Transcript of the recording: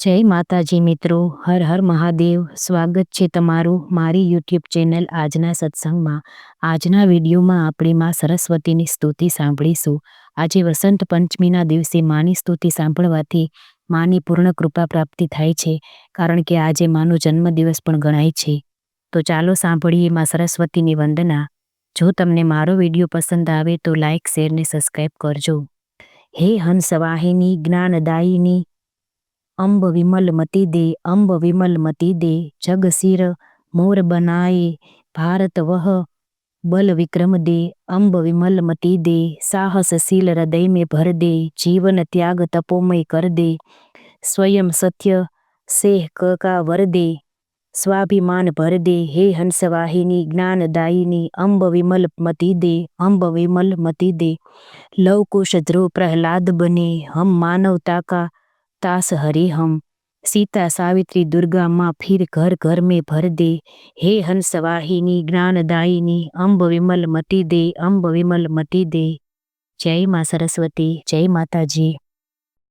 જય માતાજી મિત્રો, હર હર મહાદેવ. સ્વાગત છે તમારું મારી યુટ્યુબ ચેનલ આજના સત્સંગમાં. આજના વિડીયોમાં આપણે માં સરસ્વતીની સ્તુતિ સાંભળીશું. આજે વસંત પંચમીના દિવસે માની સ્તુતિ સાંભળવાથી માની પૂર્ણ કૃપા પ્રાપ્તિ થાય છે, કારણ કે આજે માનો જન્મદિવસ પણ ગણાય છે. તો ચાલો સાંભળીએ માં સરસ્વતીની વંદના. જો તમને મારો વિડીયો પસંદ આવે તો લાઇક, શેર ને સબસ્ક્રાઈબ કરજો. હે હંસવાહિની જ્ઞાનદાયિની અંબ વિમલ મતી દે, અંબ વિમલ મતી દે, જગ સિર મોર બનાए ભારત વહ बल विक्रम दे, अंब विमल मती दे, साहसशील हृदय में भर दे, जीवन त्याग तपोमय कर दे, स्वयं सत्य से का वर दे, स्वाभिमान भर दे. हे हंसवाहिनी ज्ञानदायिनी अंब विमल मती दे, अंब विमल मती दे, लव कुश ध्रुव प्रहलाद बने, हम मानवता का तास हरे हम, सीता सावित्री दुर्गा माँ फिर घर घर में भर दे. हे हंसवाहिनी ज्ञानदायिनी अंब विमल मती दे, अंब विमल मती दे. जय माँ सरस्वती, जय माताजी.